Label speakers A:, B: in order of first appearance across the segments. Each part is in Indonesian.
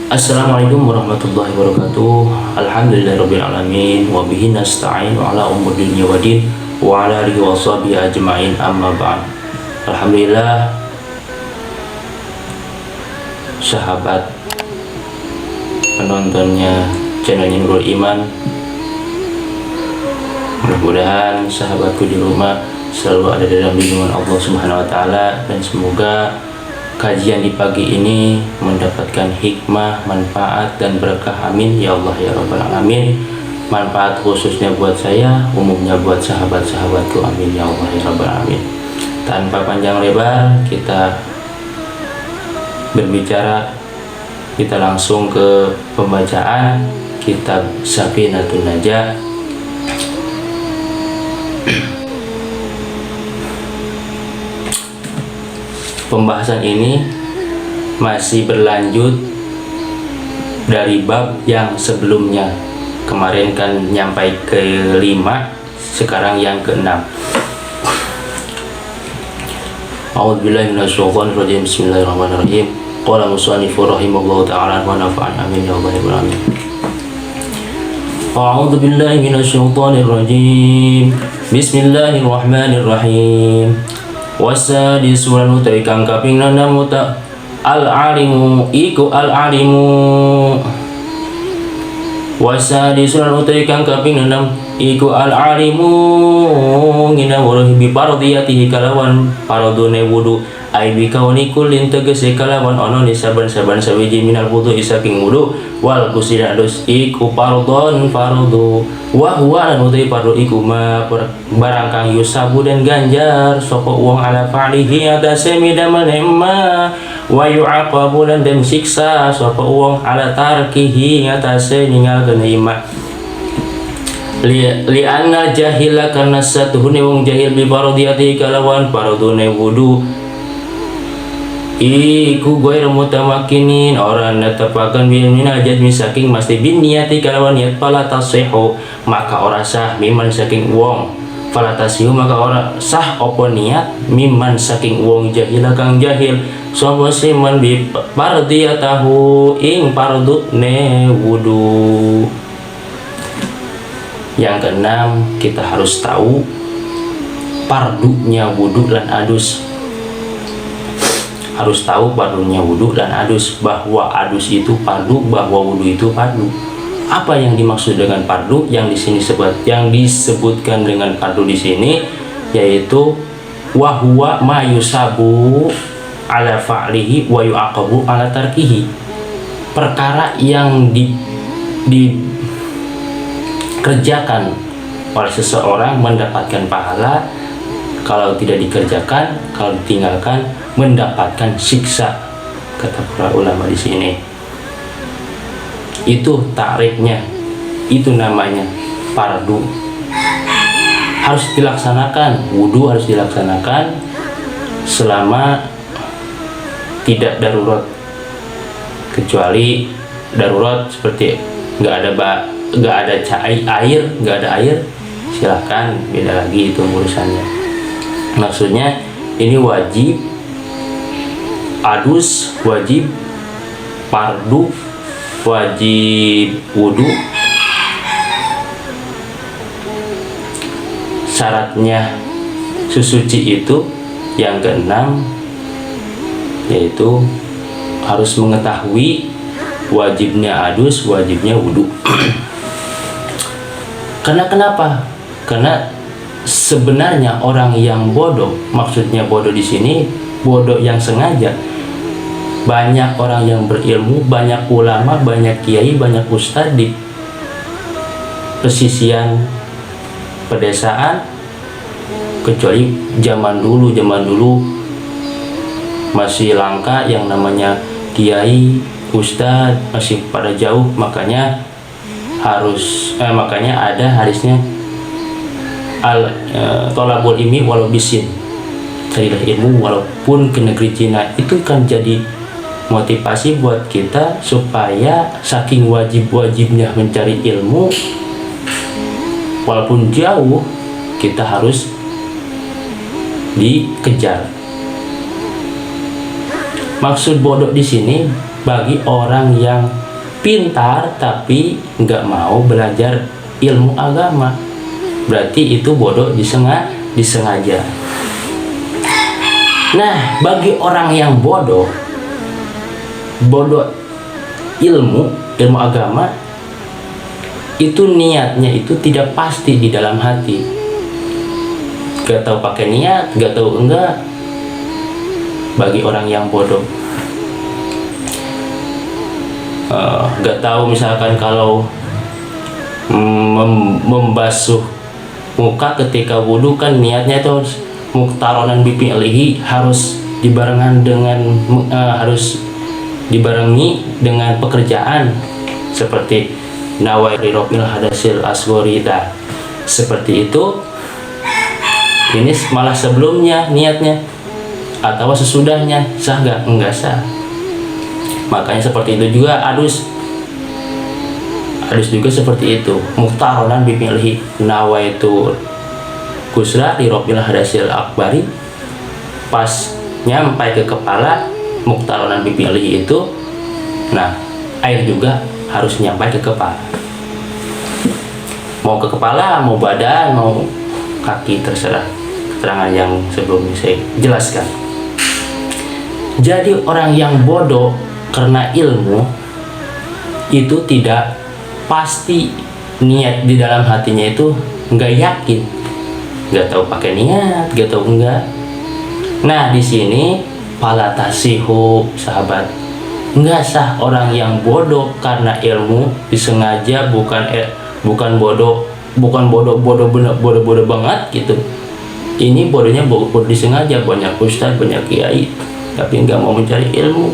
A: Assalamualaikum warahmatullahi wabarakatuh. Alhamdulillahirabbil alamin wa bihi nasta'in ala umuri dunya waddin wa ala alihi washabihi ajmain amma ba'd. Alhamdulillah, sahabat penontonnya channelnya Nurul Iman, mudah-mudahan sahabatku di rumah selalu ada dalam lindungan Allah Subhanahu wa taala, dan semoga kajian di pagi ini mendapatkan hikmah, manfaat, dan berkah. Amin ya Allah ya Rabbal alamin. Manfaat khususnya buat saya, umumnya buat sahabat-sahabatku. Amin ya Allah ya Rabbal alamin. Tanpa panjang lebar kita berbicara, kita langsung ke pembacaan kitab Safinatun Najah. Pembahasan ini masih berlanjut dari bab yang sebelumnya. Kemarin kan nyampai ke 5, sekarang yang ke-6. A'udzubillahi minasyaitonir rajim. Bismillahirrahmanirrahim. Qala musannifu rahimallahu ta'ala wa nafa'ana amin ya rabbal alamin. A'udzubillahi minasyaitonir rajim. Bismillahirrahmanirrahim. Wasadis wal mutai kang kaping 6 muta al-alimu iku al-alimu. Wasadis wal mutai kang kaping 6 iku al-alimu ngina waruhi bi parodiyatihi kalawan parodone wudu ai bi kauni kullin tegese kalawan ono ni saban-saban sawiji minal wudu isaking wudu wal kusidadus iku parodon farodu wa huwa lan utai pardo iku ma barang kang yusabu dan ganjar sapa wong ala fa'lihi atase midamel hemma wa yu'aqabu lan den siksa sapa wong ala tarkihi atase ninggalkeun himma li anna jahila karena satuhune wong jahil bi parodiyati kalawan parodone wudu iku goir mutamakinin orang netepakan bin minajat misaking mesti bin niati kalawan niat pala taseho maka ora sah miman saking wong pala tasihu maka ora sah opo niat miman saking wong jahila kang jahil sapa siman bi pardiyatahu ing pardune wudu. Yang keenam, kita harus tahu pardunya wudu dan adus. Harus tahu pardunya wudu dan adus, bahwa adus itu pardu, bahwa wudu itu pardu. Apa yang dimaksud dengan pardu? Yang disebutkan dengan pardu di sini yaitu wahwa ma yusabu ala fa'lihi wa yu'aqabu ala tarkihi. Perkara yang dikerjakan oleh seseorang mendapatkan pahala, kalau tidak dikerjakan, kalau ditinggalkan mendapatkan siksa, kata para ulama di sini. Itu takrifnya, itu namanya fardu. Harus dilaksanakan, wudu harus dilaksanakan selama tidak darurat. Kecuali darurat seperti nggak ada air, silahkan, beda lagi itu urusannya. Maksudnya ini wajib adus, wajib pardu, wajib wudu. Syaratnya sesuci itu yang keenam, yaitu harus mengetahui wajibnya adus, wajibnya wudu. Kenapa? Karena sebenarnya orang yang bodoh, maksudnya bodoh di sini bodoh yang sengaja. Banyak orang yang berilmu, banyak ulama, banyak kiai, banyak ustadz di pesisian pedesaan, kecuali zaman dulu masih langka yang namanya kiai, ustadz, masih pada jauh, makanya ada hadisnya tolabul ilmi walau bisin, carilah ilmu walaupun ke negeri Cina. Itu kan jadi motivasi buat kita supaya saking wajibnya mencari ilmu, walaupun jauh kita harus dikejar. Maksud bodoh di sini bagi orang yang pintar tapi nggak mau belajar ilmu agama, berarti itu bodoh disengaja. Nah, bagi orang yang bodoh ilmu agama, itu niatnya itu tidak pasti di dalam hati, gak tahu pakai niat, gak tahu enggak. Bagi orang yang bodoh, gak tahu misalkan kalau membasuh muka ketika wudhu kan niatnya itu harus muktaronan bifi'lihi, harus dibarengi dengan pekerjaan, seperti nawai rofil hadasil asgorida, seperti itu. Ini malah sebelumnya niatnya atau sesudahnya, sah nggak? Enggak sah. Makanya seperti itu juga adus juga seperti itu, muktaronan bimilhi nawaitu kusra di rofil hadasil akbari, pas nyampai ke kepala muktaronan bimilhi itu, nah air juga harus nyampai ke kepala, mau ke kepala, mau badan, mau kaki, terserah. Keterangan yang sebelumnya saya jelaskan. Jadi orang yang bodoh karena ilmu itu tidak pasti niat di dalam hatinya itu, nggak yakin, nggak tahu pakai niat, nggak tahu enggak. Nah di sini pala tasihu sahabat, nggak sah orang yang bodoh karena ilmu disengaja, bukan bodoh banget gitu. Ini bodohnya bodoh disengaja, banyak ustaz, banyak kiai tapi nggak mau mencari ilmu.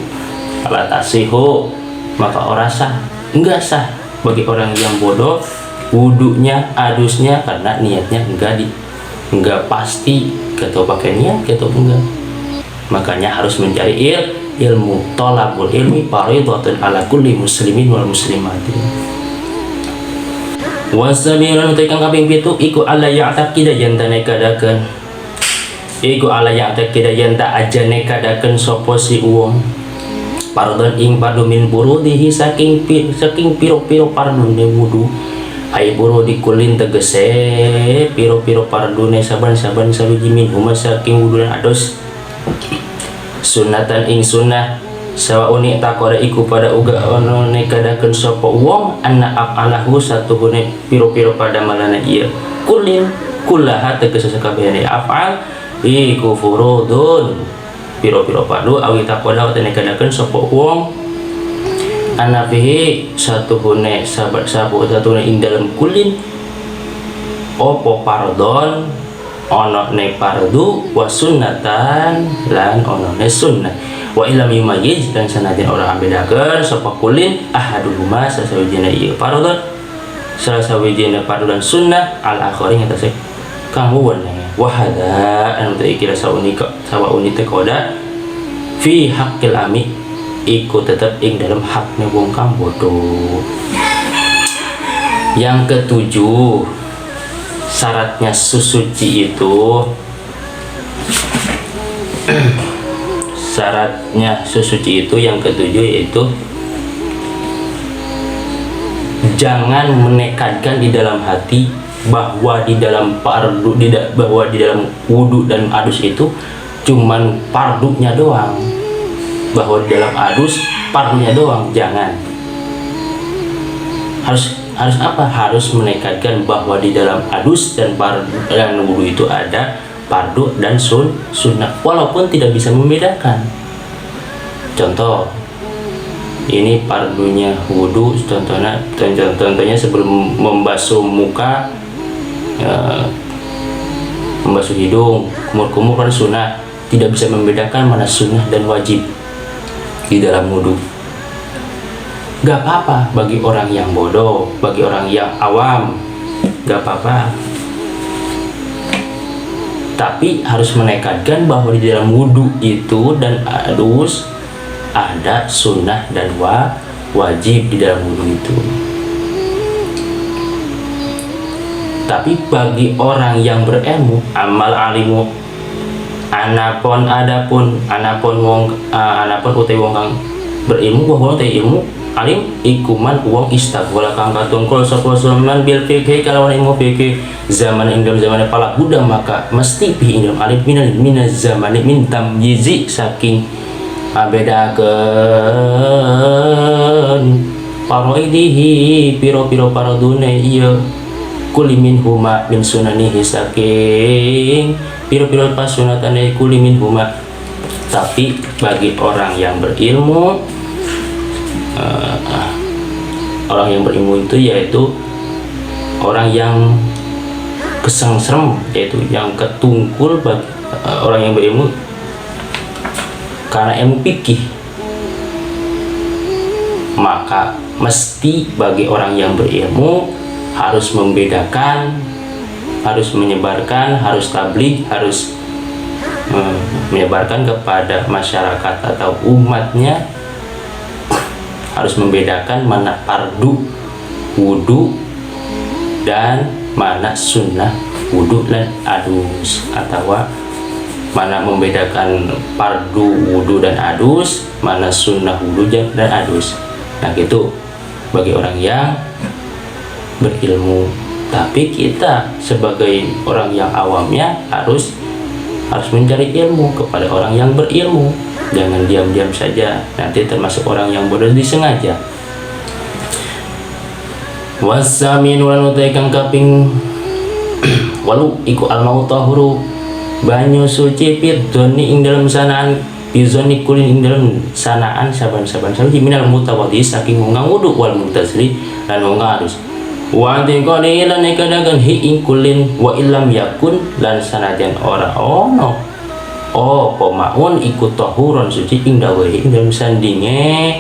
A: Pala tasihu, maka orang sah, nggak sah bagi orang yang bodoh wudunya, adusnya karena niatnya enggak pasti, gak tahu pakai niat, gak tahu enggak. Makanya harus mencari ilmu. Thalabul ilmi fardhatun ala kulli muslimin wal muslimatin. Wasabiran utai kang kaping 7 iku ala ya'taqida yen ta nekadaken. Iku ala ya'taqida yen ta aja nekadaken sapa si wong pardon ing pardu min burudihi saking piro-piro pardune wudu. Ai burudi kulin tegese piro-piro pardune saban-saban sawiji min huma saking wudu lan ados. Sunatan ing sunnah sawauni takoda iku pada uga ono nekadaken sapa wong anna afalahu satuhune piro-piro pada malana ieu kulin kullaha tegese sakabehane afal iku furudun piro-piro padu awi takoda nekadaken sapa wong anna fihi satuhune satuhune ing dalem kulin opo pardon ono ne pardu wa sunnatan lan ono ne sunnah wa ilam yumayyiz dan sanajan orang ambedakeun sapa kulin ahaduhuma sasawijina ieu pardon sasawijina pardu dan sunnah al akhari ngatasé kamu weneh wahada anu teu ikira sauni teu koda fi haqqil ami iku tetep ing dalam haknya wong kang bodoh. Yang ketujuh, syaratnya suci itu yang ketujuh yaitu jangan menekadkan di dalam hati bahwa di dalam wudu dan adus itu cuman pardunya doang, bahwa di dalam adus pardunya doang. Jangan, harus apa? Harus menekadkan bahwa di dalam adus dan wudu itu ada pardu dan sunnah, walaupun tidak bisa membedakan. Contoh, ini pardunya wudu, contohnya sebelum membasuh muka, membasuh hidung, kumur-kumur kan sunnah. Tidak bisa membedakan mana sunnah dan wajib di dalam wudu. Gak apa-apa bagi orang yang bodoh, bagi orang yang awam, gak apa-apa. Tapi harus menekadkan bahwa di dalam wudu itu dan adus ada sunnah dan wajib di dalam wudu itu. Tapi bagi orang yang berilmu, amal alimu, anapun utai wong kang berilmu wong teh ilmu alim ikuman wong istagwala kang katungkul sapa zaman bil fikih kalawan ilmu fikih zaman ing dalam zaman para Buddha maka mesti bi ing alim minaz zaman min tamyizi saking bedakeun paroidihi piro-piro paradune iya kulimin huma min sunanihi saking piro-piro pasunatane kulimin huma. Tapi bagi orang yang berilmu itu yaitu orang yang kesengsem, yaitu yang ketungkul bagi orang yang berilmu karena ilmu fikih, maka mesti bagi orang yang berilmu harus membedakan, harus menyebarkan, harus tabligh, harus menyebarkan kepada masyarakat atau umatnya, harus membedakan mana fardu wudu dan mana sunnah wudu dan adus, atau mana membedakan fardu wudu dan adus, mana sunnah wudu dan adus. Nah gitu bagi orang yang berilmu. Tapi kita sebagai orang yang awamnya harus mencari ilmu kepada orang yang berilmu. Jangan diam-diam saja, nanti termasuk orang yang bodoh disengaja. Wasamin walau tekan kaping walu iku al-mautahuru banyu suci pidzoni ing dalam sanaan bizoni kulin ing dalam sanaan saban-saban sabi minal mutawaddi saking ngungang wudu wal mutasli lan ngungang harus wa tiqali lan kadagan hi ing kulin wa illam yakun lan sanajan ora ono pemaun ikut tahuron suci ing dawe ing dalam sandinge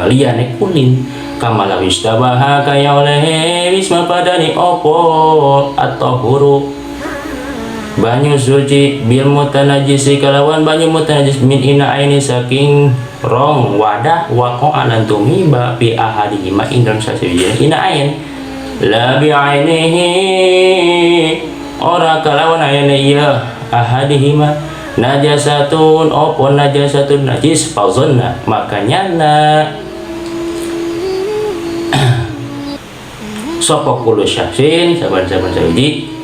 A: liyane kulin kamala wistabaha kaya oleh wisma padani opo atau huru banyu suci bil mutanajisi kalawan banyu mutanajis min ina aini saking rong wadah wako anantumi ba bi ahadihi ma ing dalam sasijine ina ain la bi ainihi ora kalawan ayane iya ahadihi ma najasatun opo najasatun najis fazonna makanya na sapa kulo syahsin saban-saban sawiji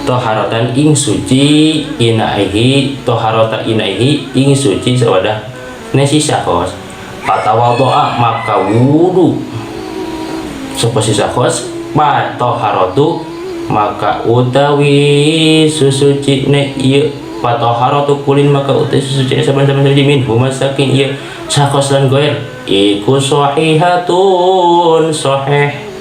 A: toharatan ing suci inaihi toharata inaihi ing suci sawadah nesi sakos patawadoa maka wudu sapa si sakos patoharatu maka utawi susuci ne ieu patoharatu kulin maka utawi susuci saban-saban sawiji min huma saking ieu sakos lan goer iku sahihatun sahih.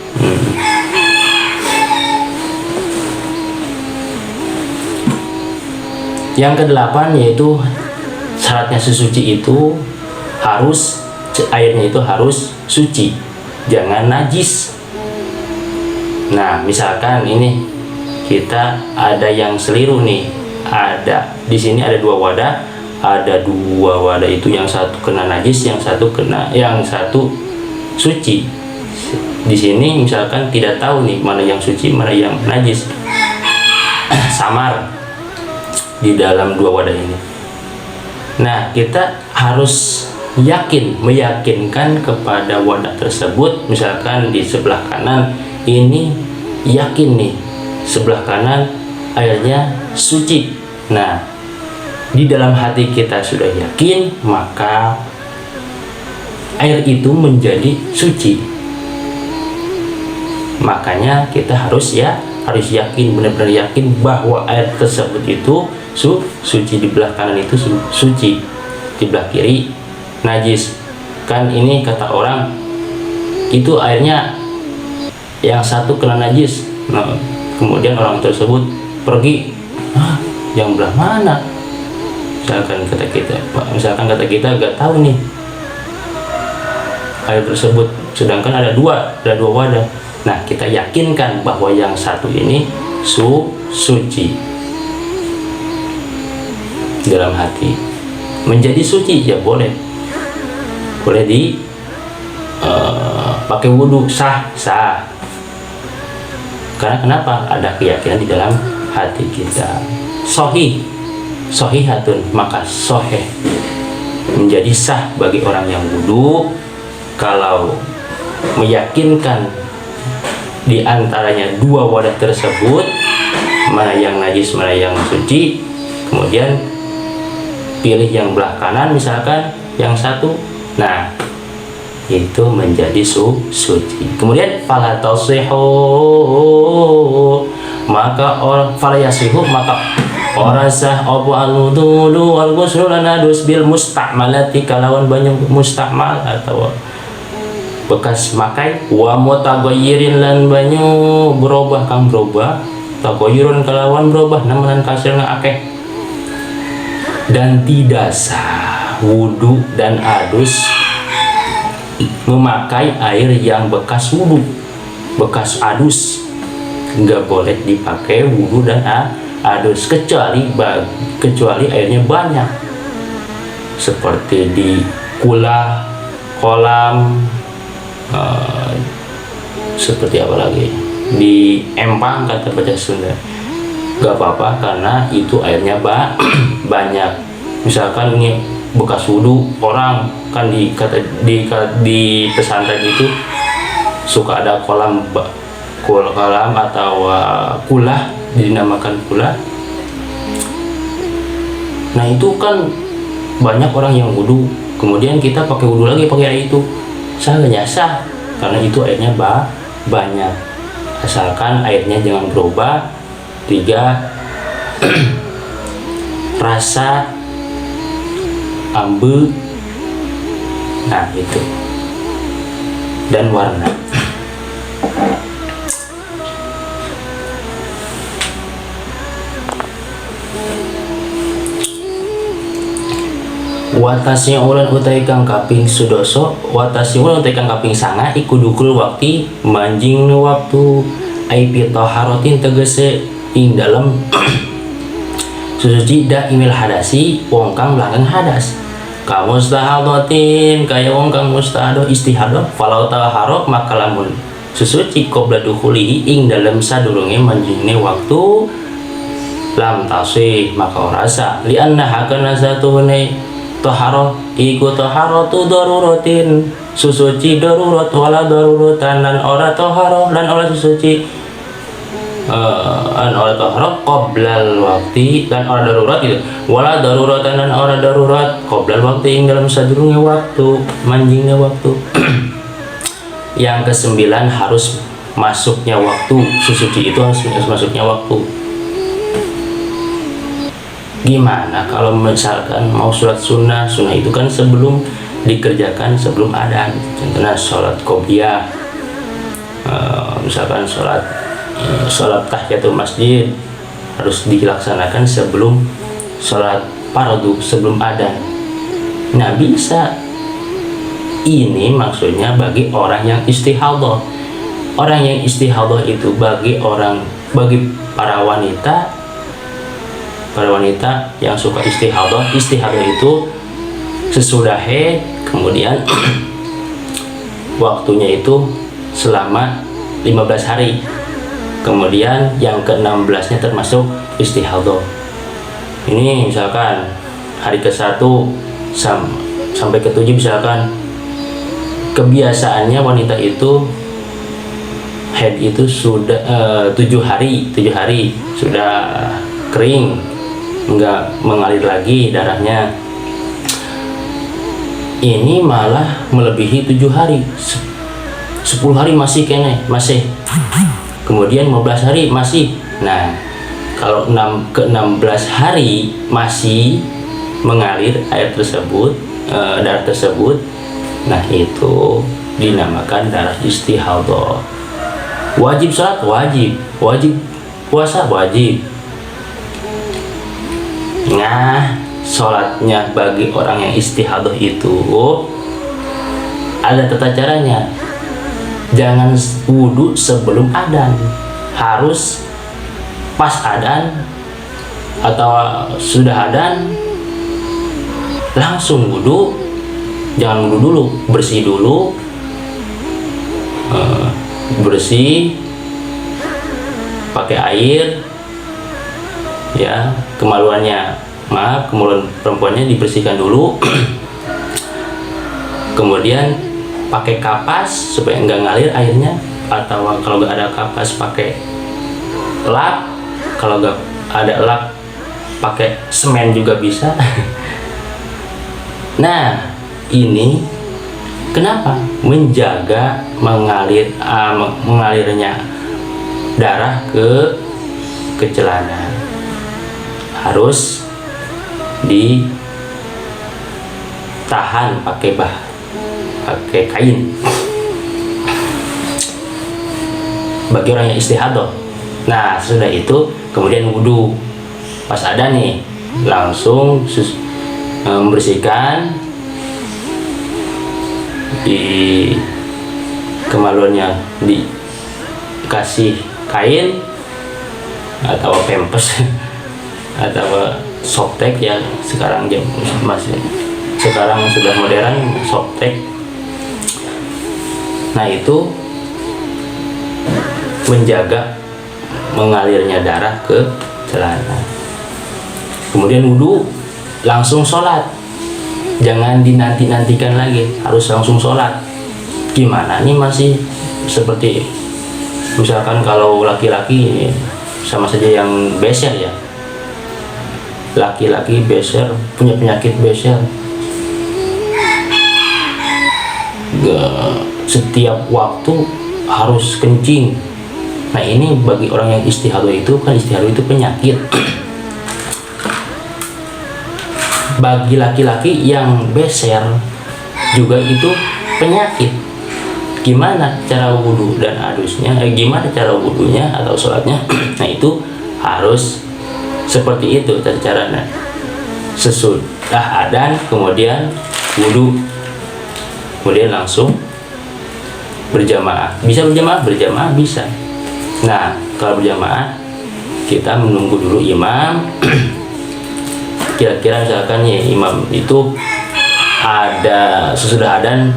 A: Yang kedelapan yaitu syaratnya sesuci itu harus airnya itu harus suci, jangan najis. Nah, misalkan ini kita ada yang seliru nih, ada di sini ada dua wadah itu yang satu kena najis, yang satu suci. Di sini misalkan tidak tahu nih mana yang suci, mana yang najis, samar di dalam dua wadah ini. Nah, kita harus meyakinkan kepada wadah tersebut. Misalkan di sebelah kanan ini yakin nih sebelah kanan airnya suci. Nah, di dalam hati kita sudah yakin, maka air itu menjadi suci. Makanya kita harus yakin, benar-benar yakin bahwa air tersebut itu suci. Di belah kanan itu suci, di belah kiri najis. Kan ini kata orang itu airnya yang satu kena najis. Nah, kemudian orang tersebut pergi, yang belah mana? Misalkan kata kita gak tahu nih air tersebut, sedangkan ada dua wadah. Nah, kita yakinkan bahwa yang satu ini suci dalam hati, menjadi suci ya boleh di pakai wudhu sah. Karena kenapa? Ada keyakinan di dalam hati kita. Sahih sohihatun, maka soheh, menjadi sah bagi orang yang wudu kalau meyakinkan di antaranya dua wadah tersebut, mana yang najis mana yang suci, kemudian pilih yang belah kanan misalkan yang satu, nah itu menjadi suci. Kemudian fala tasihu, maka orang fala yasihu, maka ora sah apa al-wudu wal ghusl lan adus bil musta'malati, kalawan banyak musta'mal atau bekas makai, wa mutagayyirin lan banyu berubah kang berubah, tagayyurun kalawan berubah namun kasirna akeh. Dan tidak sah wudu dan adus memakai air yang bekas wudu, bekas adus, nggak boleh dipakai wudu dan adus kecuali airnya banyak, seperti di kolam, seperti apa lagi, di empang kata bahasa Sunda, nggak apa-apa karena itu airnya banyak. Misalkan ini bekas wudhu orang kan di pesantren itu suka ada kolam atau kulah, dinamakan kulah. Nah itu kan banyak orang yang wudhu, kemudian kita pakai wudhu lagi pakai air itu, sah nggak? Sah, karena itu airnya banyak, asalkan airnya jangan berubah. 3 rasa ambe, nah itu, dan warna. Watasi ulan utai kang kaping sudoso, watasi ulan utai kang kaping sanga iku dukul waktu manjing waktu aipi taharotin tegese ing dalam suci daimil hadasi wong kang langgeng hadas, kamu mustahadotin kaya wong kang mustahadoh istihadoh, falau taharok maka lamun susuci qabla dukhulihi ing dalam sadurunge manjingne waktu lam tasih maka ora sah, li anna hakana satune taharoh iku taharatu daruratin, susuci darurat wala daruratan lan ora taharoh lan ora susuci an ora taharoh qoblal waktu dan ora darurat gitu, wala daruratan dan ora darurat qoblal waktu ing dalam sadurunge waktu manjingnya waktu. Yang ke-9 harus masuknya waktu, susuci itu harus masuknya waktu. Gimana kalau misalkan mau sholat sunnah itu kan sebelum dikerjakan, sebelum adzan, contohnya sholat qobliyah, misalkan sholat tahiyatul masjid harus dilaksanakan sebelum sholat fardu, sebelum adzan. Nah bisa, ini maksudnya bagi orang yang istihadhah. Orang yang istihadhah itu bagi para wanita yang suka istihadhah itu sesudah haid, kemudian waktunya itu selama 15 hari. Kemudian yang ke-16 nya termasuk istihadhah. Ini misalkan hari ke-1 sampai ke-7 misalkan kebiasaannya wanita itu haid itu sudah 7 hari sudah kering, enggak mengalir lagi darahnya. Ini malah melebihi 7 hari, 10 hari masih masih, kemudian 15 hari masih. Nah kalau ke-16 hari masih mengalir air tersebut, darah tersebut, nah itu dinamakan darah istihadhah. Wajib sholat wajib puasa wajib. Nah sholatnya bagi orang yang istihadhah itu ada tata caranya. Jangan wudhu sebelum adzan, harus pas adzan atau sudah adzan langsung wudhu. Jangan wudhu dulu, bersih dulu, bersih pakai air ya, kemaluannya maaf, kemudian perempuannya dibersihkan dulu. Kemudian pakai kapas supaya enggak ngalir airnya, atau kalau nggak ada kapas pakai lap, kalau nggak ada lap pakai semen juga bisa. Nah, ini kenapa? Menjaga mengalirnya darah ke celana. Harus ditahan pakai kain. Bagi orang yang istihadah. Nah, sudah itu kemudian wudhu. Pas ada nih, langsung membersihkan di kemaluannya, dikasih kain atau pampers atau softtek ya, sekarang sudah modern softtek. Nah, itu menjaga mengalirnya darah ke celana. Kemudian wudhu, langsung sholat, jangan dinanti-nantikan lagi, harus langsung sholat. Gimana nih, masih seperti misalkan kalau laki-laki sama saja yang beser ya, laki-laki beser, punya penyakit beser, setiap waktu harus kencing. Nah, ini bagi orang yang istihadah itu kan, istihadah itu penyakit. Bagi laki-laki yang beser juga itu penyakit. Gimana cara wudhu dan adusnya, gimana cara wudhunya atau sholatnya? Nah, itu harus seperti itu caranya. Sesudah adzan kemudian wudhu, kemudian langsung berjamaah. Bisa berjamaah bisa. Nah, kalau berjamaah kita menunggu dulu imam. Kira-kira misalkan ya, imam itu ada sesudah adzan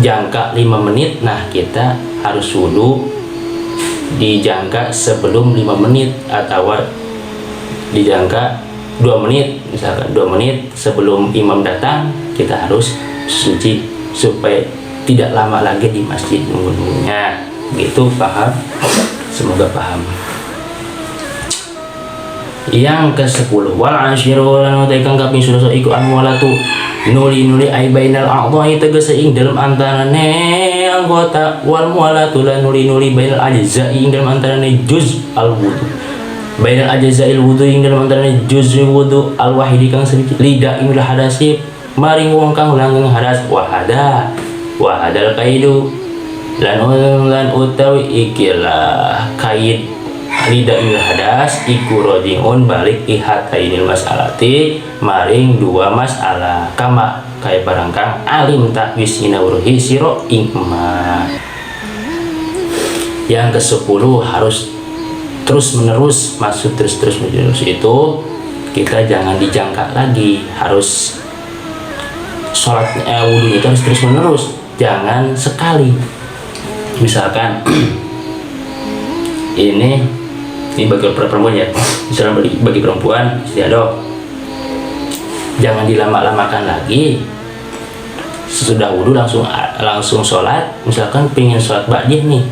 A: jangka 5 menit. Nah, kita harus wudhu di jangka sebelum 5 menit atau di jangka 2 menit, misalkan 2 menit sebelum imam datang kita harus suci supaya tidak lama lagi di masjid nunggunya. Gitu, paham? Semoga paham. Yang ke-10, wal asyiru lan utaikan kaping 10 iku amwalatu nuli ai bainal a'dha'i tegese ing dalam antarane anggota, wal mualatu lan nuli bainal ajza'i ing dalam antarane juz al wudu, bainal ajza'il wudu ing dalam antarane juz wudu al wahidi kang sedikit lidah imul hadasi maring wong kang langgeng hadas wahadal kaidu lan utawi ikilah kaid lidah imul hadas iku rodiun balik ihatainil mas'alati maring 2 masalah kama kaya barang kang alim tak wisina uruhi siro ingma. Yang ke-10 harus terus menerus, maksud terus menerus itu kita jangan dijangka lagi, harus sholat wudhu itu harus terus menerus, jangan sekali. Misalkan ini bagi perempuan ya, misalnya bagi perempuan istiadoh, jangan dilama-lamakan lagi. Sesudah wudhu langsung sholat. Misalkan pengen sholat ba'diyah nih,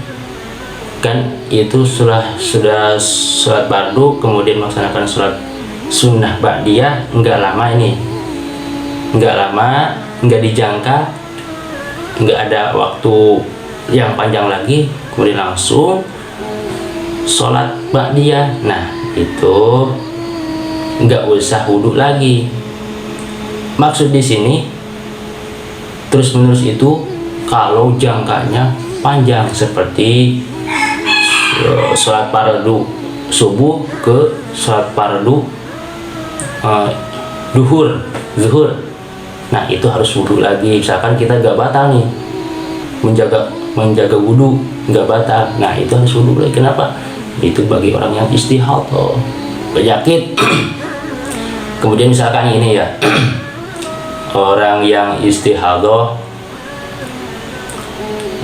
A: kan itu sudah sholat fardu kemudian melaksanakan sholat sunnah ba'diyah, enggak lama ini, enggak dijangka, enggak ada waktu yang panjang lagi, kemudian langsung sholat ba'diyah. Nah, itu enggak usah wudhu lagi. Maksud di sini terus menerus itu kalau jangkanya panjang, seperti sholat fardu subuh ke sholat fardu zuhur. Nah, itu harus wudhu lagi. Misalkan kita gak batal nih, menjaga wudhu gak batal, nah itu harus wudhu lagi. Kenapa? Itu bagi orang yang istihadah penyakit. Kemudian misalkan ini ya, orang yang istihadah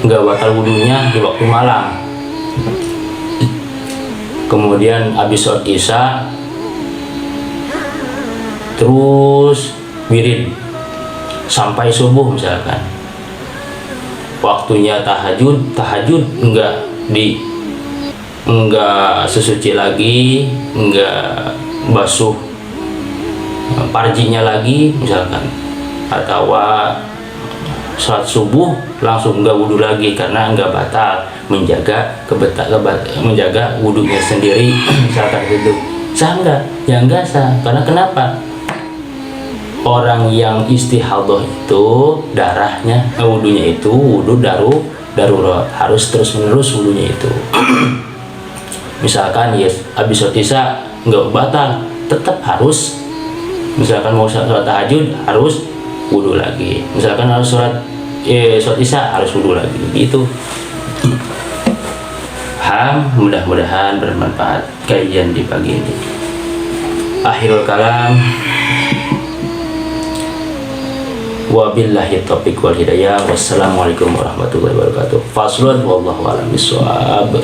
A: nggak batal wudhunya di waktu malam, kemudian habis sholat isya terus wirid sampai subuh misalkan. Waktunya tahajud enggak sesuci lagi, enggak basuh parjinya lagi misalkan, atau salat subuh langsung enggak wudhu lagi karena enggak batal, menjaga wudhunya sendiri misalkan gitu. Sah enggak? Ya enggak sah. Karena kenapa? Orang yang istihadah itu darahnya, wudhunya itu wudhu darurat, harus terus menerus wudhunya itu. Misalkan yes, habis sholat isya nggak batal, tetap harus. Misalkan mau sholat tahajud harus wudhu lagi. Misalkan harus sholat isya harus wudhu lagi. Gitu. Mudah-mudahan bermanfaat kajian di pagi ini. Akhirul kalam. Wabillahi taufiq wal hidayah. Wassalamualaikum warahmatullahi wabarakatuh. Faslun wallahu a'lam bishawab.